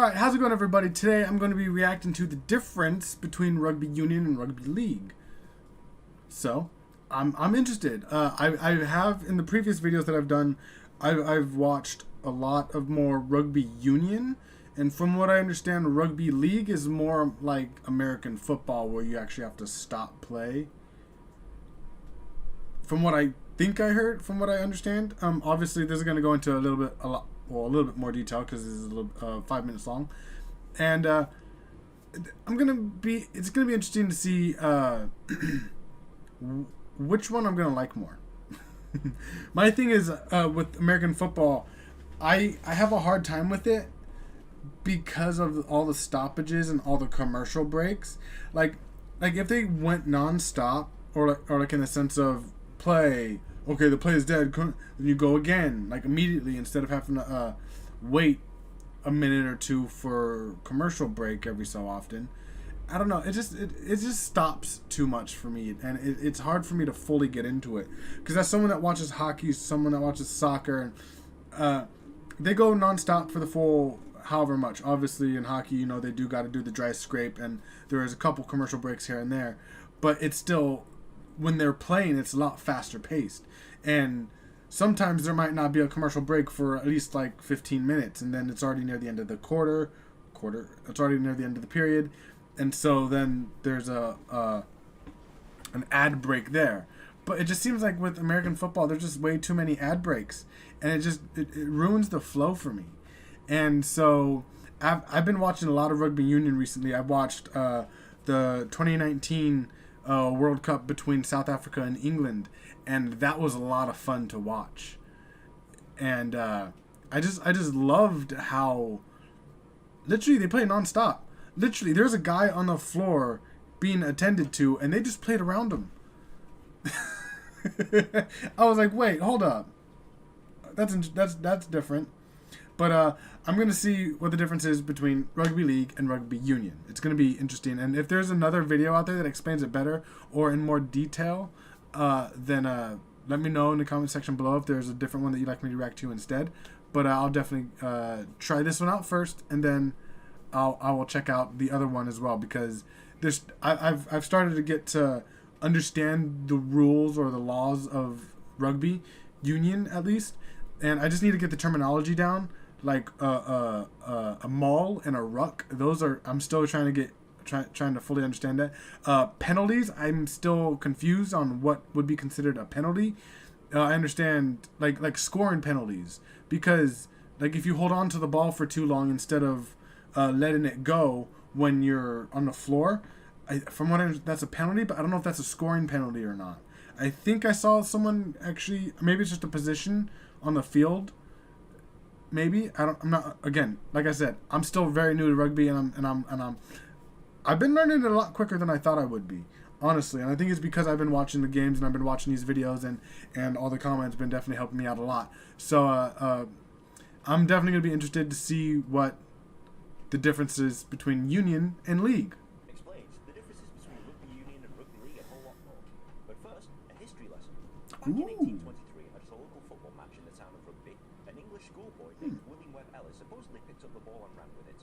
Alright, how's it going, everybody? Today I'm going to be reacting to the difference between Rugby Union and Rugby League. So, I'm interested. I have, in the previous videos that I've done, I've watched a lot of more Rugby Union, and from what I understand, Rugby League is more like American football, where you actually have to stop play. From what I think I heard, from what I understand, obviously this is going to go into a little bit more detail because this is a little 5 minutes long, and it's gonna be interesting to see which one I'm gonna like more. My thing is with American football, I have a hard time with it because of all the stoppages and all the commercial breaks. Like if they went non-stop, or like in the sense of play. Okay, the play is dead. Then you go again, like immediately, instead of having to wait a minute or two for commercial break every so often. I don't know. It just stops too much for me, and it's hard for me to fully get into it. Because as someone that watches hockey, someone that watches soccer, and they go nonstop for the full however much. Obviously, in hockey, you know, they do got to do the dry scrape, and there is a couple commercial breaks here and there, but it's still, when they're playing, it's a lot faster paced, and sometimes there might not be a commercial break for at least like 15 minutes, and then it's already near the end of the quarter. It's already near the end of the period, and so then there's an ad break there. But it just seems like with American football, there's just way too many ad breaks, and it ruins the flow for me. And so I've been watching a lot of Rugby Union recently. I've watched the 2019 World Cup between South Africa and England, and that was a lot of fun to watch. And I just loved how literally they play nonstop. Literally, there's a guy on the floor being attended to, and they just played around him. I was like, wait, hold up, that's different. But I'm going to see what the difference is between Rugby League and Rugby Union. It's going to be interesting. And if there's another video out there that explains it better or in more detail, then let me know in the comment section below if there's a different one that you'd like me to react to instead. But I'll definitely try this one out first, and then I will check out the other one as well, because I've started to get to understand the rules or the laws of Rugby Union, at least, and I just need to get the terminology down. Like a maul and a ruck, those are, I'm still trying to fully understand that. Penalties, I'm still confused on what would be considered a penalty. I understand like scoring penalties, because like if you hold on to the ball for too long instead of letting it go when you're on the floor, from what I understand, that's a penalty, but I don't know if that's a scoring penalty or not. I think I saw someone actually, maybe it's just a position on the field. Maybe I'm not. Again, like I said, I'm still very new to rugby, and I've been learning it a lot quicker than I thought I would be, honestly. And I think it's because I've been watching the games and I've been watching these videos, and all the comments been definitely helping me out a lot. So I'm definitely gonna be interested to see what the difference is between union and league. Explains the differences between Rugby Union and Rugby League and a whole lot more. But first, a history lesson. Back in 1823, at a local football match in the town of Rugby, an English schoolboy named William Webb Ellis supposedly picked up the ball and ran with it.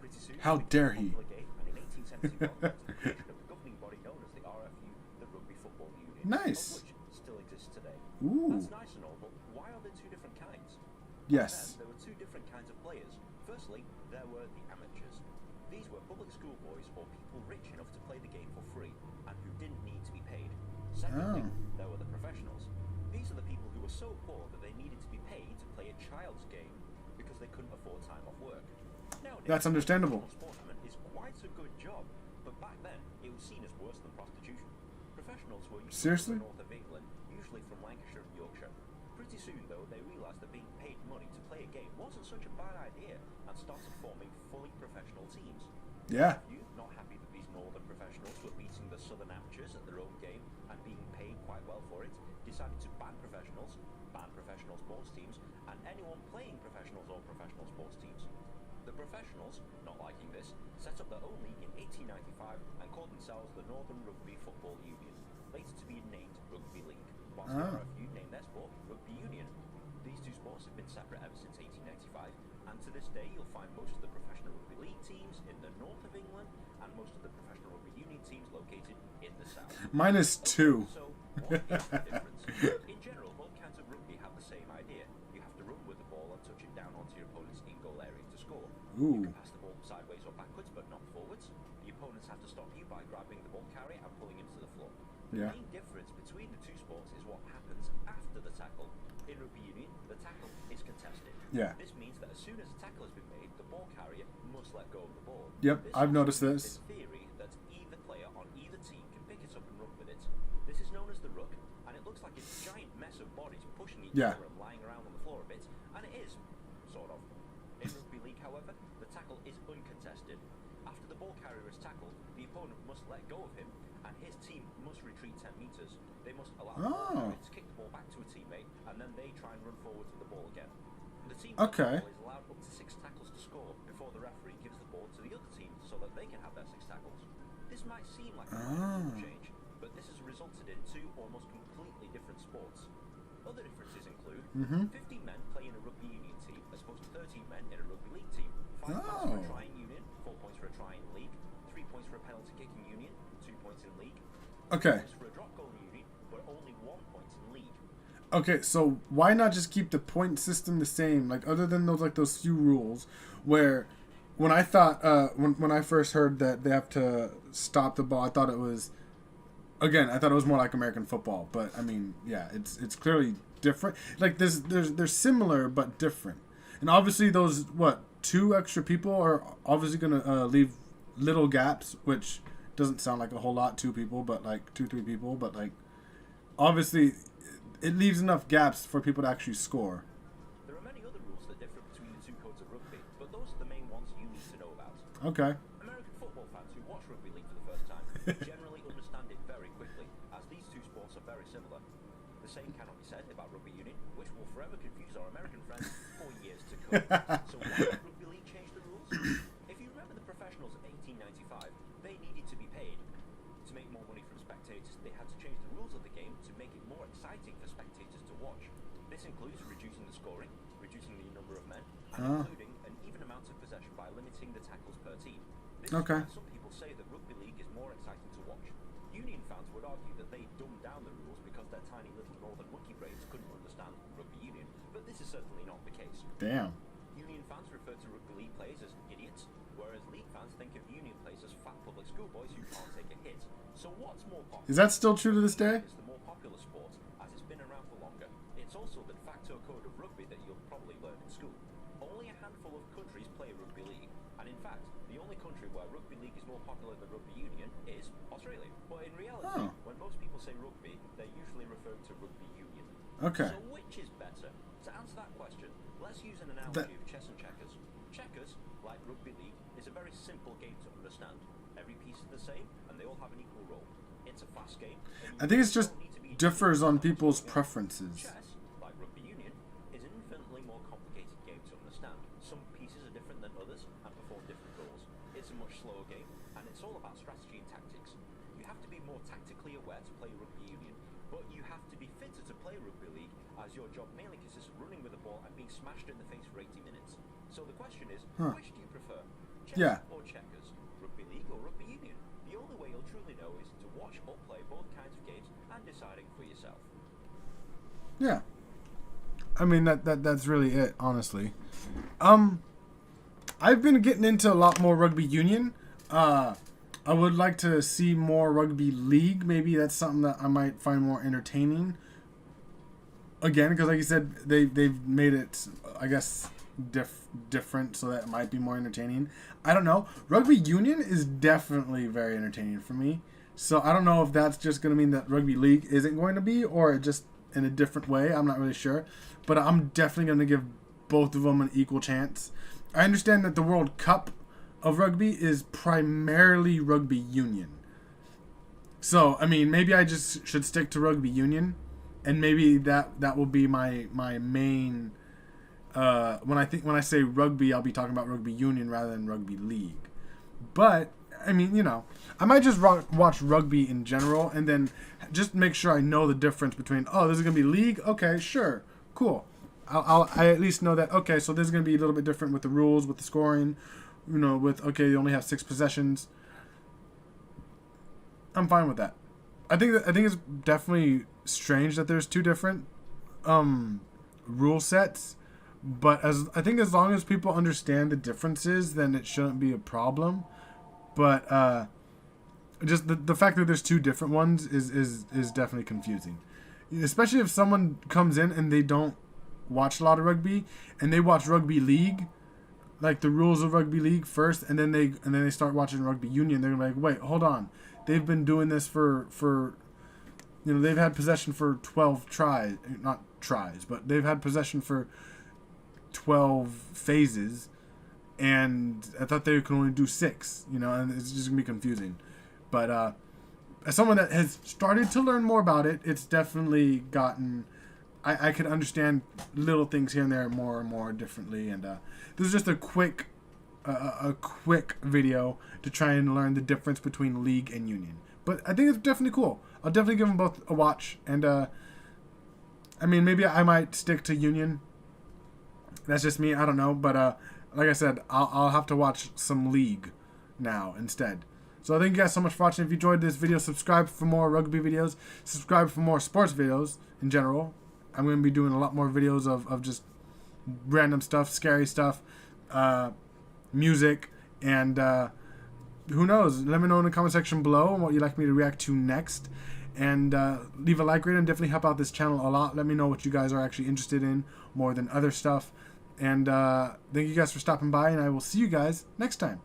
Pretty soon, how dare he? Game, and in 1871, there was the creation of the governing body known as the RFU, the Rugby Football Union, nice. of which still exists today. Ooh. That's nice and all, but why are there two different kinds? Yes. There were two different kinds of players. Firstly, there were the amateurs. These were public schoolboys or people rich enough to play the game for free and who didn't need to be paid. Secondly, there were the professionals. These are the people who were so poor that they needed to be paid to play a child's game because they couldn't afford time off work. Nowadays, that's understandable. Sportsman is quite a good job, but back then it was seen as worse than prostitution. Professionals were usually seriously from the north of England, usually from Lancashire and Yorkshire. Pretty soon, though, they realised that being paid money to play a game wasn't such a bad idea and started forming fully professional teams. Yeah. You not happy that these northern professionals were beating the southern amateurs at their own game and being paid quite well for it, decided to ban professional sports teams, and anyone playing professionals or professional sports teams. The professionals, not liking this, set up their own league in 1895 and called themselves the Northern Rugby Football Union, later to be named Rugby League, whilst the RFU named their sport Rugby Union. These two sports have been separate ever since 1895, and to this day you'll find most of the professional -2. So, what is the difference? In general, both kinds of rugby have the same idea. You have to run with the ball and touch it down onto your opponent's in-goal area to score. Ooh. You can pass the ball sideways or backwards, but not forwards. The opponents have to stop you by grabbing the ball carrier and pulling him to the floor. The Yeah. main difference between the two sports is what happens after the tackle. In rugby union, the tackle is contested. Yeah. This means that as soon as a tackle has been made, the ball carrier must let go of the ball. Yep, This I've also noticed means, this. in theory, that either player on either team can pick it up and run with it. This is known as the ruck, and it looks like a giant mess of bodies pushing each Yeah. other and lying around on the floor a bit, and it is, sort of. In rugby league, however, the tackle is uncontested. After the ball carrier is tackled, the opponent must let go of him, and his team must retreat 10 metres. They must allow the ball carrier to kick the ball back to a teammate, and then they try and run forward with the ball again. The team with the Okay. ball is allowed up to 6 tackles to score before the referee gives the ball to the other team so that they can have their 6 tackles. This might seem like a minor change, but this has resulted in 2 almost completely different sports. Other differences include 15 men play in a rugby union team as opposed to 13 men in a rugby league team. 5 points for a trying union, 4 points for a trying league, 3 points for a penalty kicking union, 2 points in league, 2 Okay. points for a drop goal union, but only 1 point in league. Okay, so why not just keep the point system the same? Like, other than those few rules, where when I thought when I first heard that they have to stop the ball, I thought it was more like American football. But I mean, yeah, it's clearly different. Like they're similar but different. And obviously those 2 extra people are obviously gonna leave little gaps, which doesn't sound like a whole lot. 2 people, but like 2-3 people, but like obviously it leaves enough gaps for people to actually score. There are many other rules that differ between the 2 codes of rugby, but those are the main ones you need to know about. Okay. American football fans who watch rugby league for the first time generally understand it very quickly, as these 2 sports are very similar. The same cannot be said about rugby union, which will forever confuse our American friends for years to come. So why did rugby league change the rules? If you remember the professionals of 1895, they needed to be paid. To make more money from spectators, they had to change the rules of the game to make it more exciting for spectators to watch. This includes reducing the scoring, reducing the number of men, and including an even amount of possession by limiting the tackles per team. This is Okay. why some people say that rugby league is more exciting to watch. Union fans would argue that they dumbed down the rules because their tiny little northern monkey brains couldn't understand rugby union, but this is certainly not the case. Damn. Union fans refer to rugby league players as idiots, whereas league fans think of union players as fat public schoolboys who can't take a hit. So what's more popular? Is that still true to this day? It's the more popular sport, as it's been around for longer. It's also the de facto code of rugby that you'll probably learn in school. Only a handful of countries play rugby league, and in fact, the only country where rugby league is more popular than rugby union is Australia. But in reality, when most people say rugby, they're usually referring to rugby union. Okay. So which is better? To answer that question, let's use an analogy of chess and checkers. Checkers, like rugby league, is a very simple game to understand. Every piece is the same, and they all have an equal role. It's a fast game. I think it's just differs on people's preferences. Chess, like rugby union, is an infinitely more complicated game to understand. Some pieces are different than others and perform different roles. It's a much slower game, and it's all about strategy and tactics. You have to be more tactically aware to play rugby union, but you have to be fitter to play rugby league, as your job mainly consists of running with the ball and being smashed in the face for 80 minutes. So the question is, which do you prefer? Chess or checkers? Rugby league or rugby union? The only way you'll truly know is to watch or play both kinds of games and deciding for yourself. Yeah. I mean that's really it, honestly. I've been getting into a lot more rugby union. I would like to see more rugby league. Maybe that's something that I might find more entertaining. Again, because like you said, they've made it, I guess, different, so that it might be more entertaining. I don't know. Rugby union is definitely very entertaining for me. So I don't know if that's just going to mean that rugby league isn't going to be, or just in a different way. I'm not really sure. But I'm definitely going to give both of them an equal chance. I understand that the World Cup of rugby is primarily rugby union. So, I mean, maybe I just should stick to rugby union. And maybe that will be my main... when I say rugby, I'll be talking about rugby union rather than rugby league. But, I mean, you know, I might just watch rugby in general and then just make sure I know the difference between, oh, this is going to be league? Okay, sure, cool. I at least know that, okay, so this is going to be a little bit different with the rules, with the scoring, you know, with, okay, you only have 6 possessions. I'm fine with that. I think it's definitely strange that there's two different rule sets, but as long as people understand the differences, then it shouldn't be a problem. But just the fact that there's two different ones is definitely confusing, especially if someone comes in and they don't watch a lot of rugby and they watch rugby league, like the rules of rugby league first, and then they start watching rugby union. They're like, wait, hold on, they've been doing this for they've had possession for 12 tries, not tries, but they've had possession for 12 phases, and I thought they could only do 6, and it's just gonna be confusing. But as someone that has started to learn more about it, it's definitely gotten. I could understand little things here and there more and more differently, and this is just a quick video to try and learn the difference between league and union. But I think it's definitely cool. I'll definitely give them both a watch, and I mean, maybe I might stick to union. That's just me. I don't know, but like I said, I'll have to watch some league now instead. So thank you guys so much for watching. If you enjoyed this video, subscribe for more rugby videos. Subscribe for more sports videos in general. I'm going to be doing a lot more videos of just random stuff, scary stuff, music, and who knows? Let me know in the comment section below what you'd like me to react to next. And leave a like rate and definitely help out this channel a lot. Let me know what you guys are actually interested in more than other stuff. And thank you guys for stopping by, and I will see you guys next time.